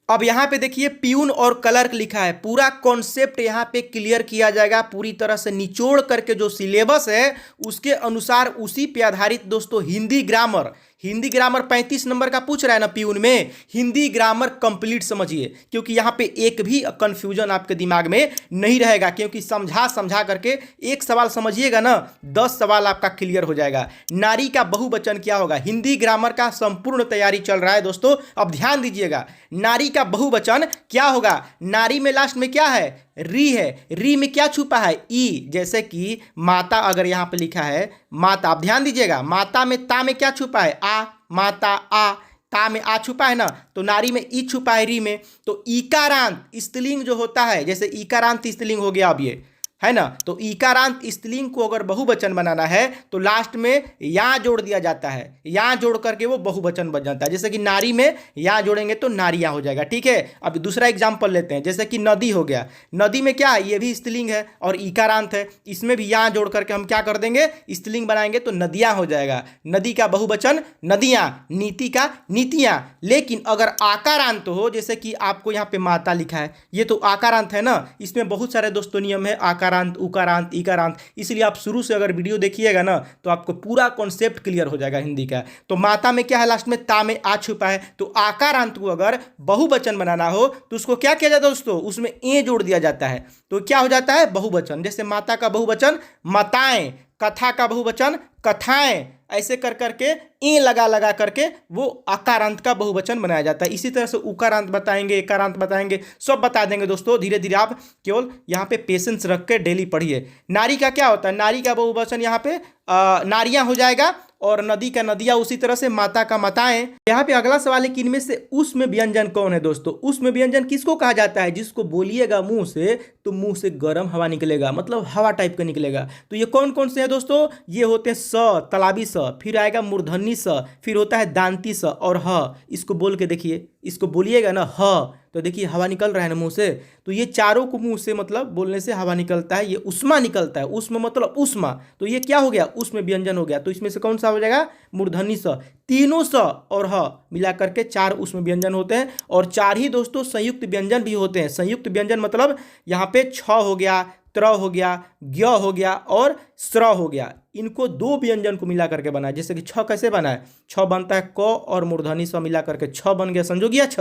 अब यहाँ पे देखिए प्यून और क्लर्क लिखा है, पूरा कॉन्सेप्ट यहाँ पे क्लियर किया जाएगा पूरी तरह से निचोड़ करके। जो सिलेबस है उसके अनुसार उसी पे आधारित दोस्तों हिंदी ग्रामर 35 नंबर का पूछ रहा है ना प्यून में, हिंदी ग्रामर कंप्लीट समझिए, क्योंकि यहाँ पे एक भी कंफ्यूजन आपके दिमाग में नहीं रहेगा, क्योंकि समझा समझा करके एक सवाल समझिएगा ना 10 सवाल आपका क्लियर हो जाएगा। नारी का बहुवचन क्या होगा, हिंदी ग्रामर का संपूर्ण तैयारी चल रहा है दोस्तों। अब ध्यान दीजिएगा, नारी का बहुवचन क्या होगा, नारी में लास्ट में क्या है, री है, री में क्या छुपा है, ई। जैसे कि माता अगर यहाँ पे लिखा है माता, आप ध्यान दीजिएगा, माता में ता में क्या छुपा है, आ, माता आ, ता में आ छुपा है ना, तो नारी में ई छुपा है री में। तो ईकारांत स्त्रीलिंग जो होता है, जैसे ईकारांत स्त्रीलिंग हो गया अब ये है ना, तो ईकारांत स्त्रीलिंग को अगर बहुवचन बनाना है तो लास्ट में या जोड़ दिया जाता है, या जोड़ करके वो बहुवचन बन जाता है। जैसे कि नारी में या जोड़ेंगे तो नारियां हो जाएगा, ठीक है। अब दूसरा एग्जांपल लेते हैं, जैसे कि नदी हो गया, नदी में क्या है, ये भी स्त्रीलिंग है और ईकारांत है, इसमें भी या जोड़ करके हम क्या कर देंगे, स्त्रीलिंग बनाएंगे तो नदियां हो जाएगा। नदी का बहुवचन नदियां, नीति का नीतियां। लेकिन अगर आकारांत हो, जैसे कि आपको यहाँ पे माता लिखा है, ये तो आकारांत है ना, इसमें बहुत सारे दोस्तों नियम है, आकारांत, उकारांत, इकारांत, इसलिए आप शुरू से अगर वीडियो देखिएगा ना तो आपको पूरा कॉन्सेप्ट क्लियर हो जाएगा हिंदी का। तो माता में क्या है, लास्ट में ता में आ छुपा है, तो आकारांत को अगर बहुवचन बनाना हो तो उसको क्या किया जाता है दोस्तों, उसमें ए जोड़ दिया जाता है, तो क्या हो जाता है, बहुवचन। जैसे माता का बहुवचन माताएं, कथा का बहुवचन कथाएं, ऐसे कर करके ए लगा लगा करके वो आकारांत का बहुवचन बनाया जाता है। इसी तरह से उकारांत बताएंगे, एकारांत बताएंगे, सब बता देंगे दोस्तों धीरे धीरे। आप केवल यहाँ पे पेशेंस रख के डेली पढ़िए। नारी का क्या होता है, नारी का बहुवचन यहाँ पे नारियां हो जाएगा, और नदी का नदियां, उसी तरह से माता का माताएं। यहाँ पे अगला सवाल है कि इनमें से उष्म व्यंजन कौन है दोस्तों। उष्म व्यंजन किसको कहा जाता है, जिसको बोलिएगा मुंह से तो मुंह से गर्म हवा निकलेगा, मतलब हवा टाइप का निकलेगा। तो ये कौन कौन से हैं दोस्तों, ये होते हैं स, तालाबी स, फिर आएगा मूर्धन्य स, फिर होता है दांती स और ह। इसको बोल के देखिए, इसको बोलिएगा ना ह, तो देखिए हवा निकल रहा है ना मुंह से, तो ये चारों को मुंह से मतलब बोलने से हवा निकलता है, ये उष्मा निकलता है। उष्म मतलब उष्मा, तो ये क्या हो गया, उष्म व्यंजन हो गया। तो इसमें से कौन सा हो जाएगा, मूर्धन्य स। तीनों स और ह मिला करके 4 उष्म व्यंजन होते हैं, और 4 ही दोस्तों संयुक्त व्यंजन भी होते हैं। संयुक्त व्यंजन मतलब यहाँ पे छ हो गया, त्र हो गया, ज्ञ हो गया और स्र हो गया, इनको 2 व्यंजन को मिला करके बना है। जैसे कि छ कैसे बना है, छ बनता है क और मूर्धनी स मिला करके छ बन गया, समझो गया छ।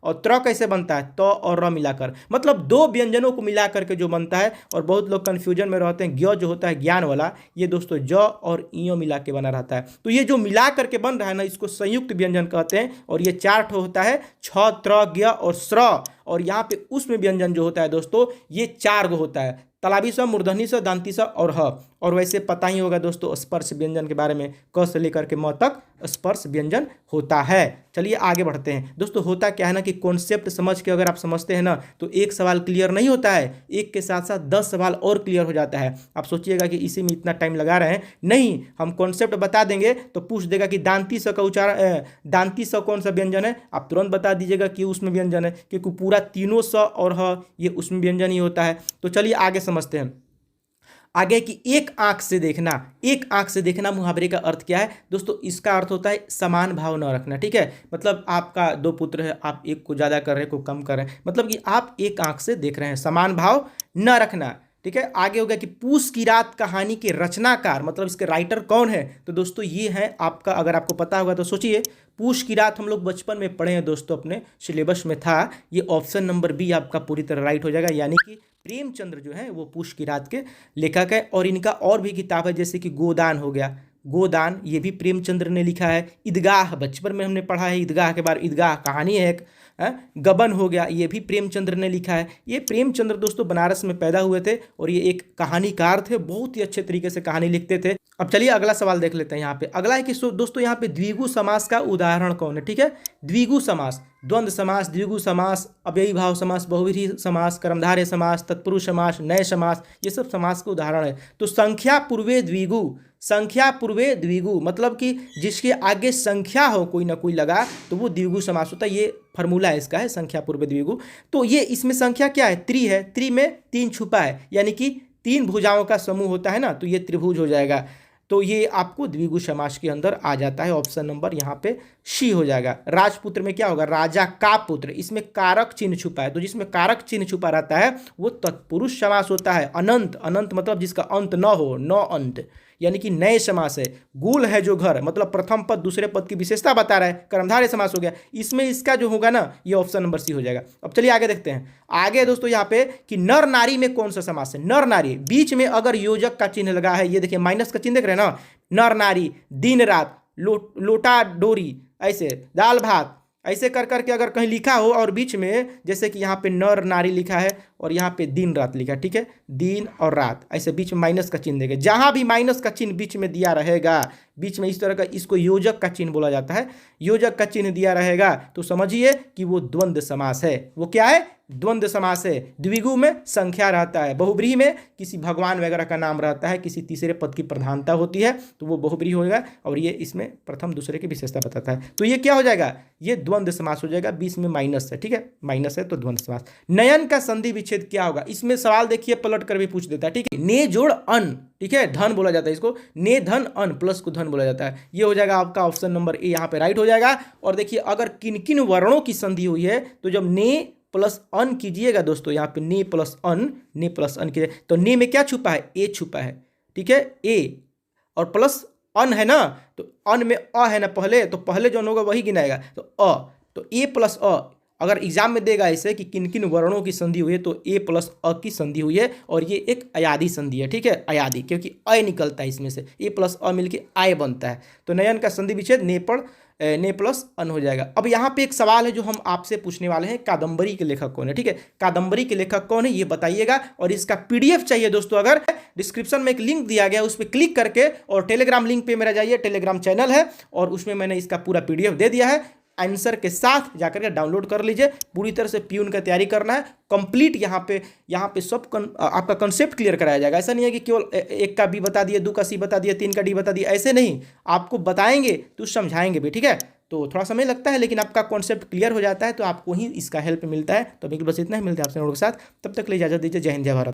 और त्र कैसे बनता है, त और र मिलाकर, मतलब 2 व्यंजनों को मिला करके जो बनता है। और बहुत लोग कंफ्यूजन में रहते हैं, ज्ञ जो होता है ज्ञान वाला, ये दोस्तों ज और इयो मिला के बना रहता है। तो ये जो मिला करके बन रहा है ना, इसको संयुक्त व्यंजन कहते हैं। और ये 4 ठो होता है, छ, त्र, ज्ञ और स्र। और यहाँ पे उष्म व्यंजन जो होता है दोस्तों, ये 4 गो होता है, तालाबी स, मूर्धनी स, दांती स और ह। और वैसे पता ही होगा दोस्तों स्पर्श व्यंजन के बारे में, क से लेकर के म तक स्पर्श व्यंजन होता है। चलिए आगे बढ़ते हैं दोस्तों। होता क्या है ना कि कॉन्सेप्ट समझ के अगर आप समझते हैं ना तो एक सवाल क्लियर नहीं होता है, एक के साथ साथ 10 सवाल और क्लियर हो जाता है। आप सोचिएगा कि इसी में इतना टाइम लगा रहे हैं, नहीं, हम कॉन्सेप्ट बता देंगे तो पूछ देगा कि दांती स का उच्चारण, दांती स कौन सा व्यंजन है, आप तुरंत बता दीजिएगा कि उसमें व्यंजन है, क्योंकि पूरा तीनों स और ह ये उसमें व्यंजन ही होता है। तो चलिए आगे समझते हैं। आगे कि एक आंख से देखना, एक आंख से देखना मुहावरे का अर्थ क्या है दोस्तों, इसका अर्थ होता है समान भाव न रखना, ठीक है। मतलब आपका 2 पुत्र है, आप एक को ज़्यादा कर रहे हैं, को कम कर रहे हैं, मतलब कि आप एक आंख से देख रहे हैं, समान भाव न रखना, ठीक है। आगे हो गया कि पूस की रात कहानी के रचनाकार, मतलब इसके राइटर कौन है, तो दोस्तों ये है आपका, अगर आपको पता होगा तो सोचिए। पूस की रात हम लोग बचपन में पढ़े हैं दोस्तों, अपने सिलेबस में था। ये ऑप्शन नंबर बी आपका पूरी तरह राइट हो जाएगा, यानी कि प्रेमचंद्र जो है वो पूस की रात के लेखक है। और इनका और भी किताब है, जैसे कि गोदान हो गया, गोदान ये भी प्रेमचंद्र ने लिखा है। ईदगाह बचपन में हमने पढ़ा है, ईदगाह के बारे, ईदगाह कहानी है एक। गबन हो गया, ये भी प्रेमचंद्र ने लिखा है। ये प्रेमचंद्र दोस्तों बनारस में पैदा हुए थे और ये एक कहानीकार थे, बहुत ही अच्छे तरीके से कहानी लिखते थे। अब चलिए अगला सवाल देख लेते हैं। यहाँ पे अगला है कि दोस्तों यहाँ पे द्विगु समास का उदाहरण कौन है, ठीक है। द्विगु समास, द्वंद्व समास, द्विगु समास, अव्ययी भाव समास, बहुव्रीहि समास, कर्मधारय समास, तत्पुरुष समास, नय समास, ये सब समास के उदाहरण है। तो संख्या पूर्वे द्विगु, संख्या पूर्वे द्विगु मतलब कि जिसके आगे संख्या हो कोई ना कोई लगा तो वो द्विगु समास होता है। ये फॉर्मूला इसका है, संख्या पूर्वे द्विगु। तो ये इसमें संख्या क्या है, त्रि है, त्रि में 3 छुपा है, यानी कि 3 भुजाओं का समूह होता है ना, तो ये त्रिभुज हो जाएगा। तो ये आपको द्विगु समास के अंदर आ जाता है। ऑप्शन नंबर यहाँ पे सी हो जाएगा। राजपुत्र में क्या होगा, राजा का पुत्र, इसमें कारक चिन्ह छुपा है, तो जिसमें कारक चिन्ह छुपा रहता है वो तत्पुरुष समास होता है। अनंत, अनंत मतलब जिसका अंत न हो, न अंत, यानी कि नए समास है। गुल है जो घर, मतलब प्रथम पद दूसरे पद की विशेषता बता रहा है, कर्मधारय समास हो गया। इसमें इसका जो होगा ना, ये ऑप्शन नंबर सी हो जाएगा। अब चलिए आगे देखते हैं। आगे दोस्तों यहाँ पे कि नर नारी में कौन सा समास है। नर नारी, बीच में अगर योजक का चिन्ह लगा है, ये देखिए माइनस का चिन्ह देख रहे हैं ना, नर नारी, दिन रात, लोटा डोरी, ऐसे दाल भात, ऐसे कर करके अगर कहीं लिखा हो और बीच में जैसे कि यहाँ पे नर नारी लिखा है और यहाँ पे दिन रात लिखा है, ठीक है, दिन और रात, ऐसे बीच में माइनस का चिन्ह देंगे। जहाँ भी माइनस का चिन्ह बीच में दिया रहेगा, बीच में इस तरह का, इसको योजक का चिन्ह बोला जाता है। योजक का चिन्ह दिया रहेगा तो समझिए कि वो द्वंद्व समास है। वो क्या है, द्वंद्व समास है। द्विगु में संख्या रहता है, बहुब्रीहि में किसी भगवान वगैरह का नाम रहता है, किसी तीसरे पद की प्रधानता होती है, तो वो बहुब्रीहि होगा। और ये इसमें प्रथम दूसरे की विशेषता बताता है, तो ये क्या हो जाएगा, ये द्वंद्व समास हो जाएगा। बीच में माइनस है, ठीक है, माइनस है तो द्वंद्व समास। नयन का संधि विच्छेद क्या होगा, इसमें सवाल देखिए पलट कर भी पूछ देता है, ठीक है। ने जोड़ अन, ठीक है, धन बोला जाता है इसको, ने धन अन, प्लस को धन बोला जाता है। ये हो जाएगा आपका ऑप्शन नंबर ए यहाँ पे राइट हो जाएगा। और देखिए अगर किन किन वर्णों की संधि हुई है, तो जब ने प्लस अन कीजिएगा दोस्तों, यहाँ पे ने प्लस अन, ने प्लस अन कीजिए तो ने में क्या छुपा है, ए छुपा है, ठीक है, ए और प्लस अन है ना, तो अन में अ है ना पहले, तो पहले जो होगा वही गिनाएगा, तो अ, तो ए प्लस अ। अगर एग्जाम में देगा ऐसे कि किन किन वर्णों की संधि हुई है, तो ए प्लस अ की संधि हुई है, और ये एक अयादी संधि है, ठीक है, अयादी, क्योंकि अय निकलता है इसमें से, ए प्लस अ मिलके आय बनता है। तो नयन का संधि विच्छेद ने प्लस अन हो जाएगा। अब यहाँ पे एक सवाल है जो हम आपसे पूछने वाले हैं, कादंबरी के लेखक कौन है, ठीक है, कादंबरी के लेखक कौन है ये बताइएगा। और इसका पीडीएफ चाहिए दोस्तों, अगर डिस्क्रिप्शन में एक लिंक दिया गया उस पर क्लिक करके और टेलीग्राम लिंक पे मेरा जाइए, टेलीग्राम चैनल है और उसमें मैंने इसका पूरा पीडीएफ दे दिया है, आंसर के साथ जाकर के डाउनलोड कर लीजिए। पूरी तरह से प्यून का तैयारी करना है कंप्लीट। यहाँ पे सब आपका कंसेप्ट क्लियर कराया जाएगा। ऐसा नहीं है कि केवल एक का बी बता दिए, दो का सी बता दिए, तीन का डी बता दिए, ऐसे नहीं, आपको बताएंगे तो समझाएंगे भी, ठीक है। तो थोड़ा समय लगता है लेकिन आपका कॉन्सेप्ट क्लियर हो जाता है, तो आपको ही इसका हेल्प मिलता है। तो अभी बस इतना ही, मिलता है आपसे के साथ, तब तक ले इजाजत दीजिए। जय हिंद, जय भारत।